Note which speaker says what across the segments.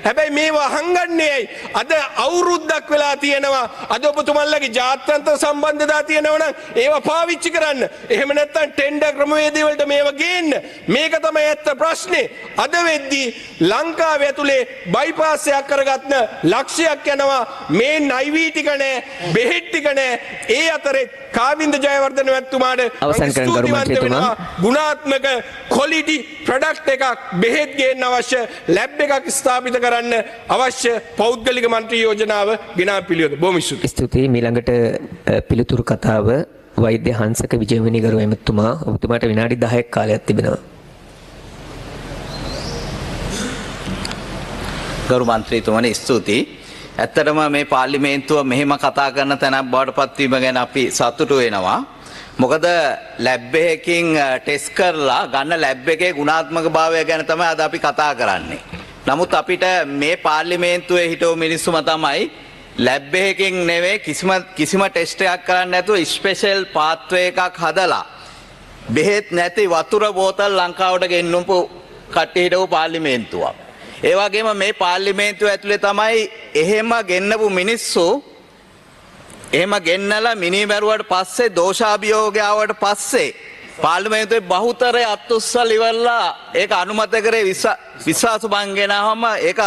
Speaker 1: හැබැයි මේවා හංගන්නේ අද අවුරුද්දක් වෙලා තියෙනවා. අද ඔබතුමන්ලගේ ජාත්‍යන්තර සම්බන්ධතා තියෙනවා නම් ඒවා පාවිච්චි කරන්න. එහෙම නැත්නම් ටෙන්ඩර් ක්‍රමවේදී වලට මේවා ගේන්න. මේක තමයි ඇත්ත ප්‍රශ්නේ. අද වෙද්දී ලංකාව ඇතුලේ බයිපාස් එකක් කරගත්න ලක්ෂයක් යනවා. මේ නයිවී ටික නැහැ, බෙහෙත් ටික නැහැ. ඒ අතරේ කාවින්ද ජයවර්ධන මැතිතුමාට
Speaker 2: අවසන් කරන ගරු මන්ත්‍රීතුමා
Speaker 1: ගුණාත්මක ක්වොලිටි ප්‍රොඩක්ට් එකක් බෙහෙත් ගේන්න අවශ්‍ය ලැබ් එකක් ස්ථාපිත කරන්න අවශ්‍ය පෞද්ගලික මන්ත්‍රී යෝජනාව ගෙනා පිළිවෙත. බොහොම
Speaker 2: ස්තුතියි. ඊළඟට පිළිතුරු කතාව වෛද්‍ය හංසක විජයවැනි ගරු එමෙතුමා, ඔබතුමාට විනාඩි 10ක් කාලයක් තිබෙනවා.
Speaker 3: ගරු මන්ත්‍රීතුමනි ස්තුතියි. ඇත්තටම මේ පාර්ලිමේන්තුව මෙහෙම කතා කරන තැනක් බවට පත්වීම ගැන අපි සතුටු වෙනවා. මොකද ලැබ් එකකින් ටෙස්ට් කරලා ගන්න ලැබ් එකේ ගුණාත්මක භාවය ගැන තමයි අද අපි කතා කරන්නේ. නමුත් අපිට මේ පාර්ලිමේන්තුවේ හිටව මිනිස්සුම තමයි ලැබ් එකකින් නෙවෙයි කිසිම ටෙස්ට් එකක් කරන්න නැතුව ස්පෙෂල් පාත්වේ එකක් හදලා බෙහෙත් නැති වතුර බෝතල් ලංකාවට ගෙන්නපු කට්ටිය හිටව පාර්ලිමේන්තුවක්. ඒ වගේම මේ පාර්ලිමේන්තුව ඇතුලේ තමයි එහෙම ගෙන්නපු මිනිස්සු එහෙම ගෙන්නලා මිනිමරුවට පස්සේ දෝෂාභියෝගය ආවට පස්සේ පාර්ලිමේන්තුවේ බහුතරය අත්උස්සල් ඉවරලා ඒක අනුමත කරේ විශ්වාස භංගනවම ඒක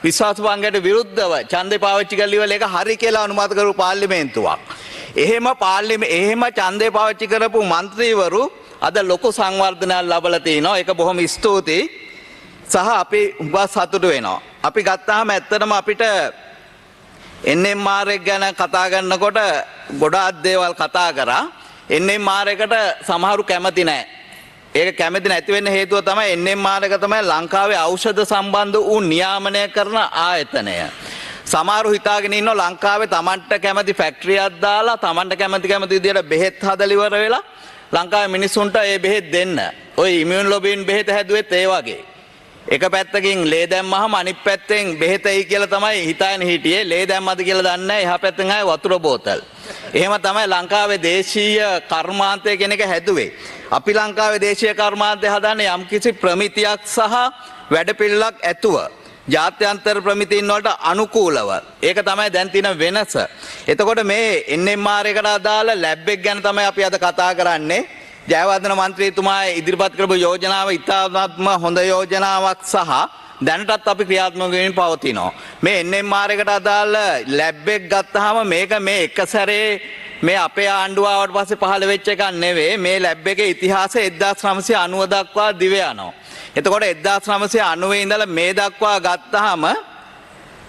Speaker 3: විශ්වාස භංගයට විරුද්ධව ඡන්දේ පාවිච්චි කරලා ඉවරලා ඒක හරි කියලා අනුමත කරපු පාර්ලිමේන්තුවක්. එහෙම ඡන්දේ පාවිච්චි කරපු മന്ത്രിවරු අද ලොකු සංවර්ධනයක් ලැබලා තිනවා. ඒක බොහොම ස්තුතියි. සහ අපි උඹා සතුටු වෙනවා. අපි ගත්තාම ඇත්තටම අපිට NMR එක ගැන කතා කරනකොට ගොඩාක් දේවල් කතා කරා. NMR එකට සමහරු කැමති නැහැ. ඒක කැමති නැති වෙන්න හේතුව තමයි NMR එක තමයි ලංකාවේ ඖෂධ සම්බන්ධ වූ නියාමනය කරන ආයතනය. සමහරු හිතාගෙන ඉන්නවා ලංකාවේ Tamanට කැමති ෆැක්ටරියක් දාලා Tamanට කැමති විදියට බෙහෙත් හදලා ඉවර වෙලා ලංකාවේ මිනිස්සුන්ට ඒ බෙහෙත් දෙන්න. ඔය ඉමුනොලොබින් බෙහෙත හැදුවෙත් ඒ වගේ. එක පැත්තකින් ලේ දැම්මහම අනිත් පැත්තෙන් බෙහෙතයි කියලා තමයි හිතාගෙන හිටියේ. ලේ දැම්මද කියලා දන්නේ නැහැ. එහා පැත්තෙන් ආයේ වතුර බෝතල්. එහෙම තමයි ලංකාවේ දේශීය කර්මාන්තය කියන එක හැදුවේ. අපි ලංකාවේ දේශීය කර්මාන්තය හදන්නේ යම්කිසි ප්‍රමිතියක් සහ වැඩපිළිවෙලක් ඇතුව. ජාත්‍යන්තර ප්‍රමිතීන් වලට අනුකූලව. ඒක තමයි දැන් තියෙන වෙනස. එතකොට මේ NMR එකට අදාළ ලැබ් එක ගැන තමයි අපි අද කතා කරන්නේ. ජයවර්ධන මන්ත්‍රීතුමා ඉදිරිපත් කරපු යෝජනාව ඉතාමත්ම හොඳ යෝජනාවක් සහ දැනටත් අපි ක්‍රියාත්මක වෙමින් පවතිනවා. මේ NMR එකට අදාළ ලැබ් එක ගත්තාම මේක මේ එක සැරේ මේ අපේ ආණ්ඩුව ආවට පස්සේ පහළ වෙච්ච එකක් නෙවෙයි. මේ ලැබ් එකේ ඉතිහාසය 1990 දක්වා දිව යනවා. එතකොට 1990 ඉඳලා මේ දක්වා ගත්තාම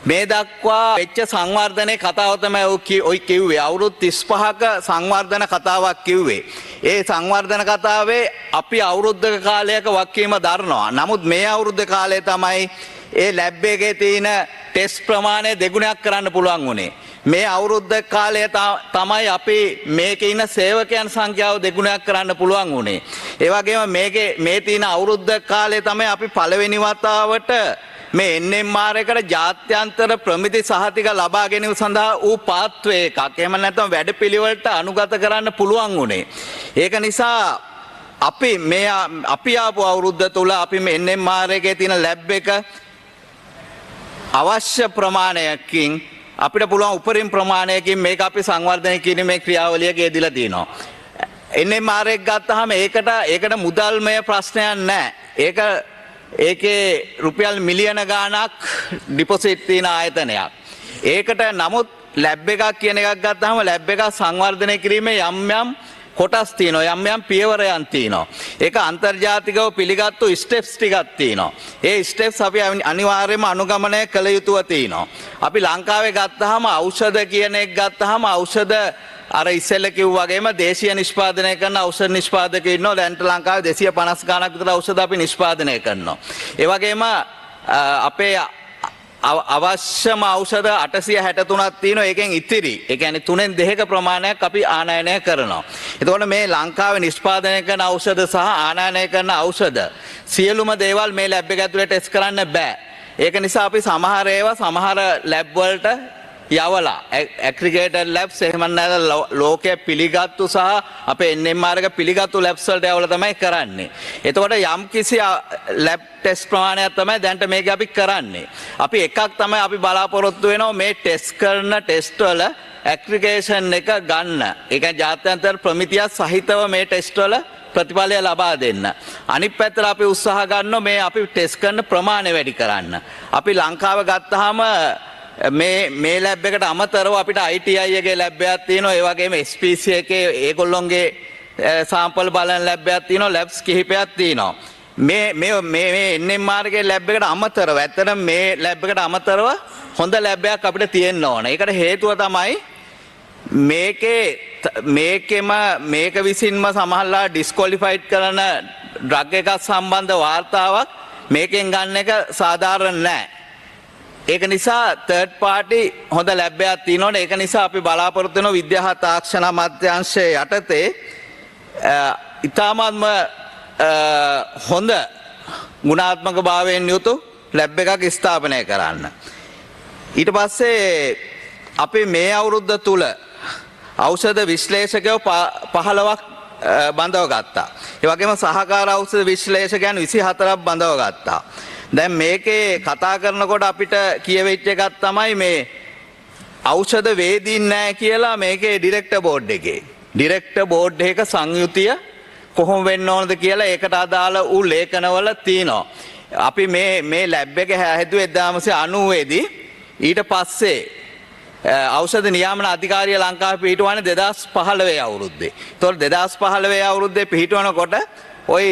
Speaker 3: මේ දක්වා වෙච්ච සංවර්ධනයේ කතාව තමයි ඔය කිව්වේ. අවුරුදු 35ක සංවර්ධන කතාවක් කිව්වේ. ඒ සංවර්ධන කතාවේ අපි අවුරුද්දක කාලයක වක්කීම දරනවා. නමුත් මේ අවුරුද්ද කාලේ තමයි ඒ ලැබ් එකේ තියෙන ටෙස්ට් ප්‍රමාණය දෙගුණයක් කරන්න පුළුවන් වුණේ. මේ අවුරුද්ද කාලය තමයි අපි මේකේ ඉන්න සේවකයන් සංඛ්‍යාව දෙගුණයක් කරන්න පුළුවන් වුණේ. ඒ වගේම මේ තියෙන අවුරුද්ද කාලේ තමයි අපි පළවෙනි වතාවට මේ NMR එකට ජාත්‍යන්තර ප්‍රමිති සහතික ලබා ගැනීම සඳහා ඌ පාත්වේ එකක්. එහෙම නැත්නම් වැඩපිළිවෙලට අනුගත කරන්න පුළුවන් උනේ. ඒක නිසා අපි ආපු අවුරුද්ද තුල අපි මේ NMR එකේ තියෙන ලැබ් එක අවශ්‍ය ප්‍රමාණයකින් අපිට පුළුවන් උපරිම ප්‍රමාණයකින් මේක අපි සංවර්ධනය කිරීමේ ක්‍රියාවලියක යෙදিলা තියෙනවා. NMR එක ගත්තාම ඒකට මුදල්මය ප්‍රශ්නයක් නැහැ. ඒකේ රුපියල් මිලියන ගාණක් ඩිපොසිට් තියෙන ආයතනයක්. ඒකට නමුත් ලැබ් එකක් කියන එකක් ගත්තාම ලැබ් එක සංවර්ධනය කිරීමේ යම් කොටස් තියෙනවා. යම් පියවරයන් තියෙනවා. ඒක අන්තර්ජාතිකව පිළිගත්තු ස්ටෙප්ස් ටිකක් තියෙනවා. ඒ ස්ටෙප්ස් අපි අනිවාර්යයෙන්ම අනුගමනය කළ යුතුව තියෙනවා. අපි ලංකාවේ ගත්තාම ඖෂධ කියන එක ගත්තාම ඖෂධ අර ඉස්සෙල්ල කිව්වා වගේම දේශීය නිෂ්පාදනය කරන ඖෂධ නිෂ්පාදකයෝ ඉන්නවා. දැන් ලංකාවේ 250 ගණක් විතර ඖෂධ අපි නිෂ්පාදනය කරනවා. ඒ වගේම අපේ අවශ්‍යම ඖෂධ 863ක් තියෙනවා. ඒකෙන් ඉතිරි ඒ කියන්නේ 3/2ක ප්‍රමාණයක් අපි ආනයනය කරනවා. එතකොට මේ ලංකාවේ නිෂ්පාදනය කරන ඖෂධ සහ ආනයනය කරන ඖෂධ සියලුම දේවල් මේ ලැබ් එක ඇතුලේ ටෙස්ට් කරන්න බෑ. ඒක නිසා අපි සමහර ලැබ් වලට යවලා ඇග්‍රිගේටඩ් ලැබ්ස් එහෙම නැත්නම් ලෝකයේ පිළිගත්තු සහ අපේ NMR එක පිළිගත්තු ලැබ්ස් වලට යවලා තමයි කරන්නේ. එතකොට යම් කිසි ලැබ් ටෙස්ට් ප්‍රමාණයක් තමයි දැනට මේක අපි කරන්නේ. අපි එකක් තමයි අපි බලාපොරොත්තු වෙනවා මේ ටෙස්ට් කරන ටෙස්ට් වල ඇග්‍රිගේෂන් එක ගන්න. ඒ කියන්නේ ජාත්‍යන්තර ප්‍රමිතිය සහිතව මේ ටෙස්ට් වල ප්‍රතිඵලය ලබා දෙන්න. අනිත් පැත්තට අපි උත්සාහ ගන්නවා මේ අපි ටෙස්ට් කරන ප්‍රමාණය වැඩි කරන්න. අපි ලංකාව ගත්තාම මේ ලැබ් එකට අමතරව අපිට ITI එකේ ලැබ් එකක් තියෙනවා. ඒ වගේම SPC එකේ ඒගොල්ලොන්ගේ සාම්පල් බලන ලැබ් එකක් තියෙනවා. ලැබ්ස් කිහිපයක් තියෙනවා. මේ NMR එකේ ලැබ් එකට අමතරව ඇත්තටම මේ ලැබ් එකට අමතරව හොඳ ලැබ් එකක් අපිට තියෙන්න ඕන. ඒකට හේතුව තමයි මේක විසින්ම සමහරලා ඩිස්කොලිෆයිඩ් කරන ඩ්‍රග් එකක් සම්බන්ධ වාර්තාවක් මේකෙන් ගන්න එක සාධාරණ නැහැ. ඒක නිසා තර්ඩ් පාර්ටි හොඳ ලැබ් එකක් තියෙනවනේ. ඒක නිසා අපි බලාපොරොත්තු වෙන විද්‍යා තාක්ෂණ අමාත්‍යාංශයේ යටතේ ඉතාමත්ම හොඳ ගුණාත්මක භාවයෙන් යුතු ලැබ් එකක් ස්ථාපනය කරන්න. ඊට පස්සේ අපි මේ අවුරුද්ද තුල ඖෂධ විශ්ලේෂකයෝ 15ක් බඳව ගත්තා. ඒ වගේම සහකාර ඖෂධ විශ්ලේෂකයන් 24ක් බඳව ගත්තා. දැන් මේකේ කතා කරනකොට අපිට කියවෙච්ච එකක් තමයි මේ ඖෂධ වේදීන් නැහැ කියලා මේකේ ඩිරෙක්ටර් බෝඩ් එකේ. ඩිරෙක්ටර් බෝඩ් එක සංයුතිය කොහොම වෙන්න ඕනද කියලා ඒකට අදාළ වූ ලේඛනවල තියෙනවා. අපි මේ ලැබ් එක හැදුවේ 1990 දී. ඊට පස්සේ ඖෂධ නියාමන අධිකාරිය ලංකාවේ පිහිටුවන්නේ 2015 අවුරුද්දේ. ඒතකොට 2015 අවුරුද්දේ පිහිටවනකොට ওই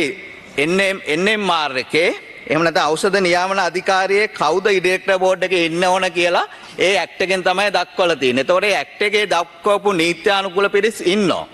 Speaker 3: NMR එකේ එහෙම නැත්නම් ඖෂධ නියාමන අධිකාරියේ කවුද ඩිරෙක්ටර් බෝඩ් එකේ ඉන්න ඕන කියලා ඒ ඇක්ට් එකෙන් තමයි දක්වලා තියෙන්නේ. ඒතකොට ඒ ඇක්ට් එකේ දක්වපු නීත්‍යානුකූල පිරිස් ඉන්නවා.